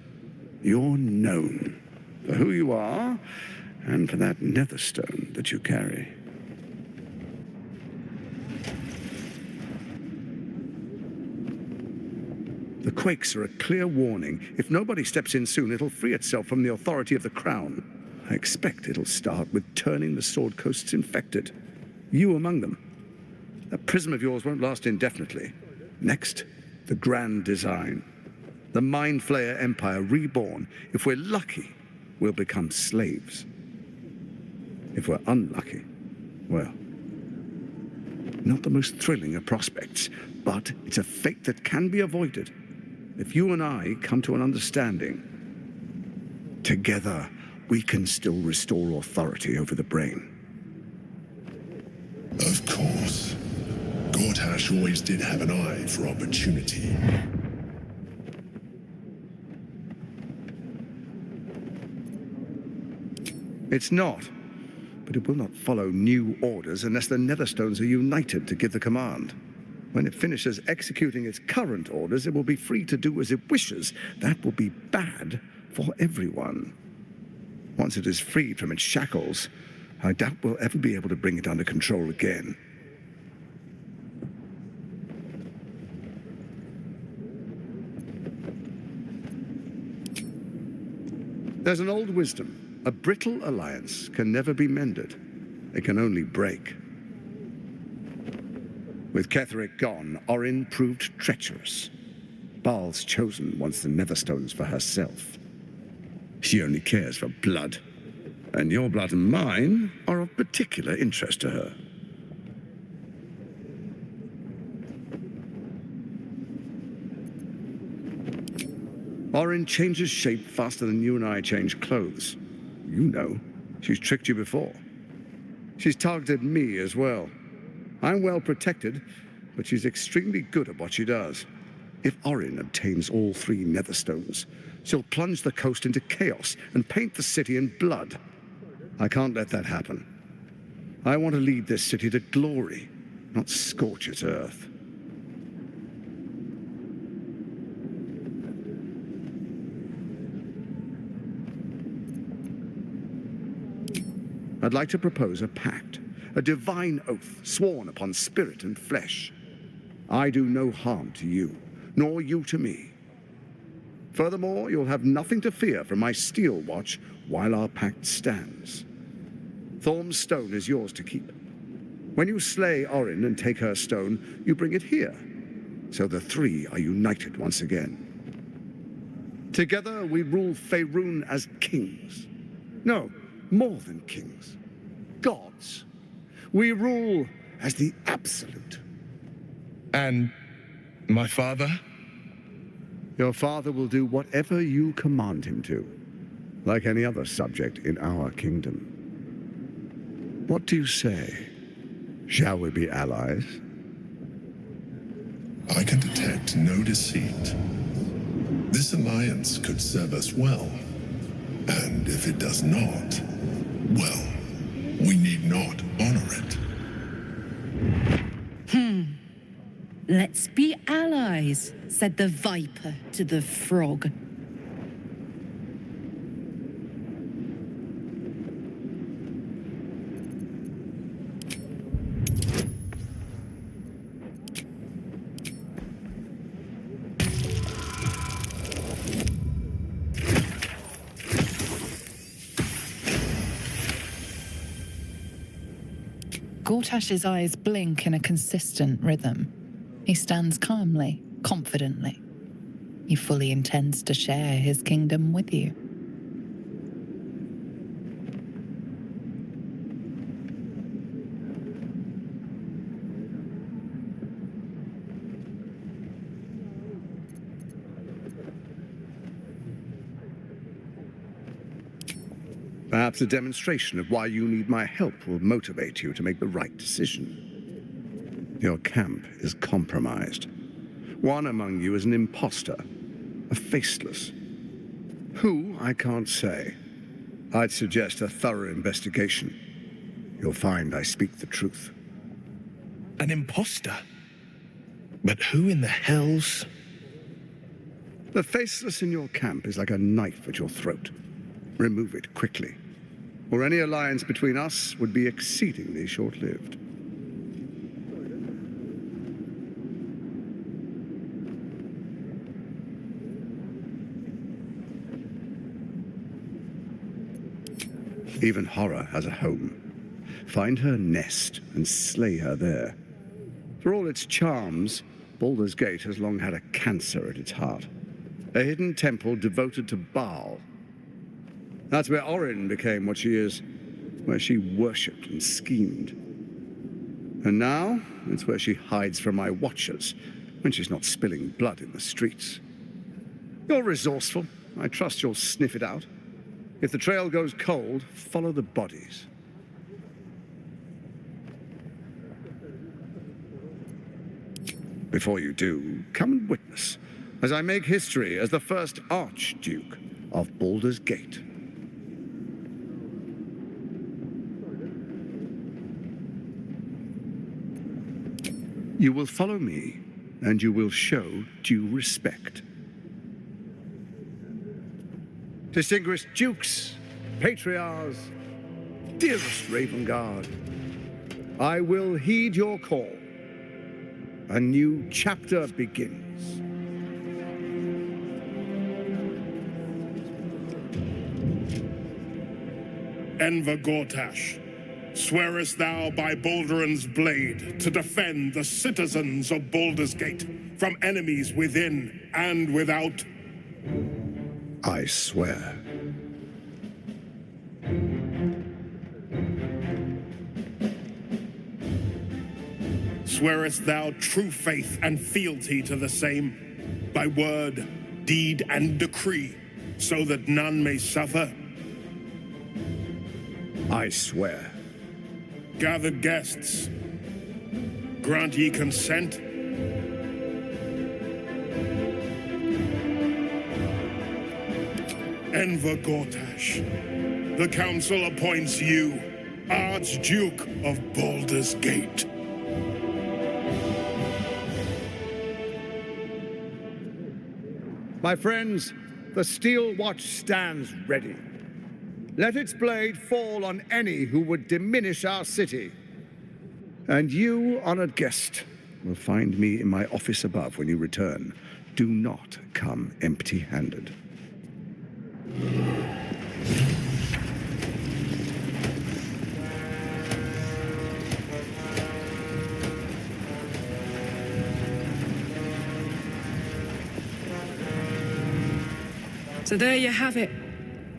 You're known for who you are and for that netherstone that you carry. The quakes are a clear warning. If nobody steps in soon, it'll free itself from the authority of the crown. I expect it'll start with turning the Sword Coasts infected. You among them. That prism of yours won't last indefinitely. Next, the grand design. The Mind Flayer Empire reborn. If we're lucky, we'll become slaves. If we're unlucky, well, not the most thrilling of prospects, but it's a fate that can be avoided. If you and I come to an understanding, together we can still restore authority over the brain. Of course. Gortash always did have an eye for opportunity. It's not, but it will not follow new orders unless the Netherstones are united to give the command. When it finishes executing its current orders, it will be free to do as it wishes. That will be bad for everyone. Once it is freed from its shackles, I doubt we'll ever be able to bring it under control again. There's an old wisdom. A brittle alliance can never be mended. It can only break. With Ketheric gone, Orin proved treacherous. Baal's chosen wants the Netherstones for herself. She only cares for blood. And your blood and mine are of particular interest to her. Orin changes shape faster than you and I change clothes. You know, she's tricked you before. She's targeted me as well. I'm well protected, but she's extremely good at what she does. If Orin obtains all 3 Netherstones, she'll plunge the coast into chaos and paint the city in blood. I can't let that happen. I want to lead this city to glory, not scorch its earth. I'd like to propose a pact, a divine oath sworn upon spirit and flesh. I do no harm to you, nor you to me. Furthermore, you'll have nothing to fear from my steel watch while our pact stands. Thorm's stone is yours to keep. When you slay Orin and take her stone, you bring it here, so the 3 are united once again. Together we rule Faerun as kings. No, more than kings. Gods. We rule as the absolute. And my father? Your father will do whatever you command him to, like any other subject in our kingdom. What do you say? Shall we be allies? I can detect no deceit. This alliance could serve us well. And if it does not, well, we need not honor it. Let's be allies, said the viper to the frog. Gortash's eyes blink in a consistent rhythm. He stands calmly, confidently. He fully intends to share his kingdom with you. Perhaps a demonstration of why you need my help will motivate you to make the right decision. Your camp is compromised. One among you is an imposter, a faceless. Who, I can't say. I'd suggest a thorough investigation. You'll find I speak the truth. An imposter? But who in the hell's... The faceless in your camp is like a knife at your throat. Remove it quickly, or any alliance between us would be exceedingly short-lived. Even horror has a home. Find her nest and slay her there. For all its charms, Baldur's Gate has long had a cancer at its heart. A hidden temple devoted to Baal. That's where Orin became what she is, where she worshipped and schemed. And now, it's where she hides from my watchers when she's not spilling blood in the streets. You're resourceful. I trust you'll sniff it out. If the trail goes cold, follow the bodies. Before you do, come and witness, as I make history as the first Archduke of Baldur's Gate. You will follow me, and you will show due respect. Distinguished dukes, patriarchs, dearest Raven Guard, I will heed your call. A new chapter begins. Enver Gortash, swearest thou by Balduran's blade to defend the citizens of Baldur's Gate from enemies within and without? I swear. Swearest thou true faith and fealty to the same, by word, deed, and decree, so that none may suffer? I swear. Gathered guests, grant ye consent? Enver Gortash, the council appoints you Archduke of Baldur's Gate. My friends, the steel watch stands ready. Let its blade fall on any who would diminish our city. And you, honored guest, will find me in my office above when you return. Do not come empty-handed. So there you have it.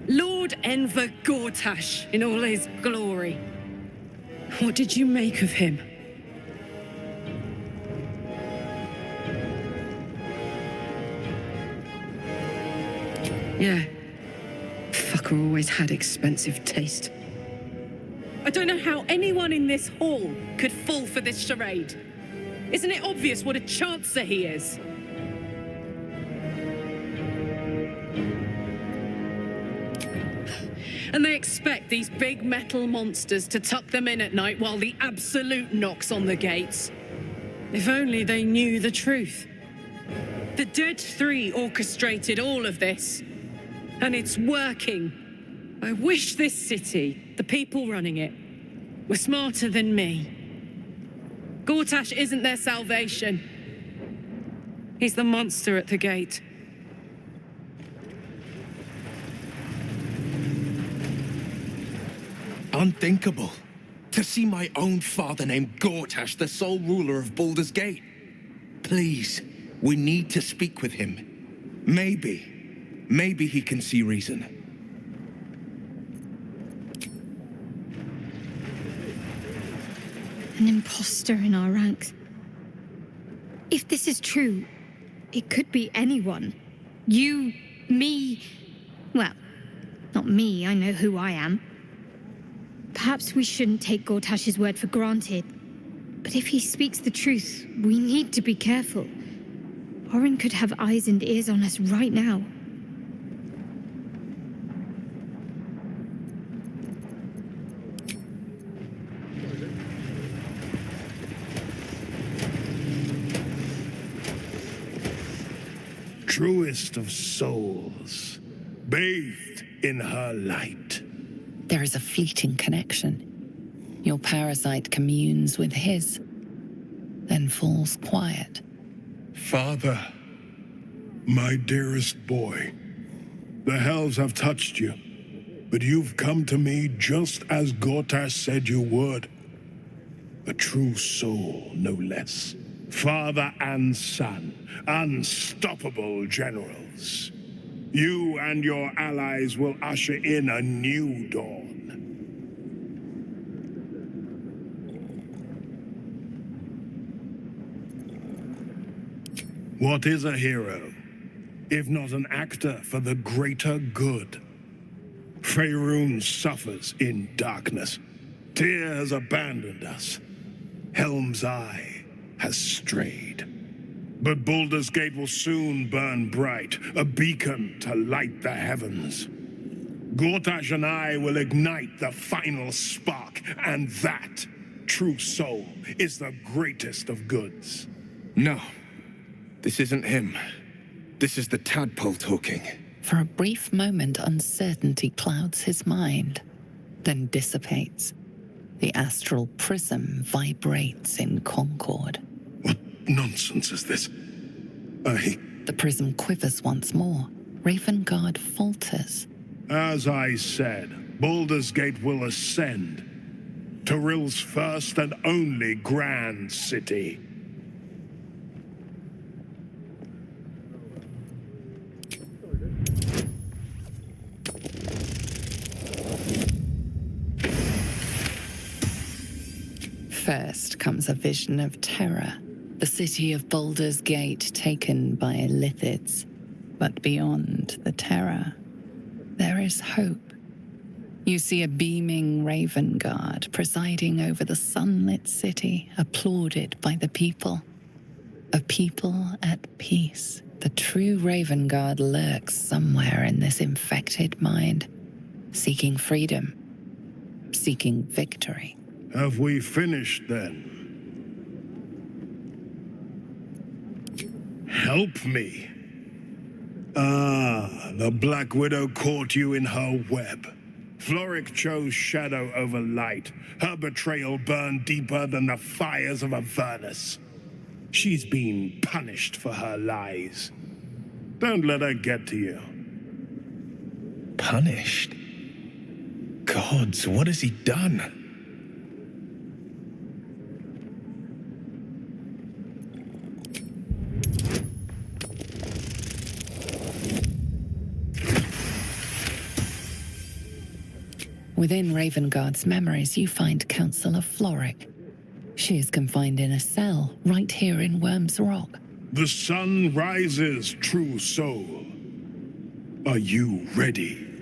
Lord Enver Gortash in all his glory. What did you make of him? Yeah. Fucker always had expensive taste. I don't know how anyone in this hall could fall for this charade. Isn't it obvious what a chancer he is? And they expect these big metal monsters to tuck them in at night while the Absolute knocks on the gates. If only they knew the truth. The Dead Three orchestrated all of this. And it's working. I wish this city, the people running it, were smarter than me. Gortash isn't their salvation. He's the monster at the gate. Unthinkable. To see my own father named Gortash, the sole ruler of Baldur's Gate. Please, we need to speak with him. Maybe he can see reason. An imposter in our ranks. If this is true, it could be anyone. You, me, well, not not me, I know who I am. Perhaps we shouldn't take Gortash's word for granted. But if he speaks the truth, we need to be careful. Orin could have eyes and ears on us right now. Truest of souls, bathed in her light. There is a fleeting connection. Your parasite communes with his, then falls quiet. Father, my dearest boy, the hells have touched you, but you've come to me just as Gortash said you would. A true soul, no less. Father and son, unstoppable generals. You and your allies will usher in a new dawn. What is a hero, if not an actor for the greater good? Faerun suffers in darkness. Tyr has abandoned us. Helm's Eye has strayed. But Baldur's Gate will soon burn bright, a beacon to light the heavens. Gortash and I will ignite the final spark, and that, true soul, is the greatest of goods. No. This isn't him. This is the tadpole talking. For a brief moment, uncertainty clouds his mind, then dissipates. The astral prism vibrates in concord. What nonsense is this? The prism quivers once more. Ravengard falters. As I said, Baldur's Gate will ascend. Torill's first and only grand city. First comes a vision of terror, the city of Baldur's Gate taken by Lithids. But beyond the terror, there is hope. You see a beaming Ravengard presiding over the sunlit city, applauded by the people. A people at peace. The true Ravengard lurks somewhere in this infected mind, seeking freedom, seeking victory. Have we finished then? Help me. Ah, the Black Widow caught you in her web. Floric chose shadow over light. Her betrayal burned deeper than the fires of Avernus. She's been punished for her lies. Don't let her get to you. Punished? Gods, what has he done? Within Ravengard's memories, you find Councillor Floric. She is confined in a cell, right here in Worm's Rock. The sun rises, true soul. Are you ready?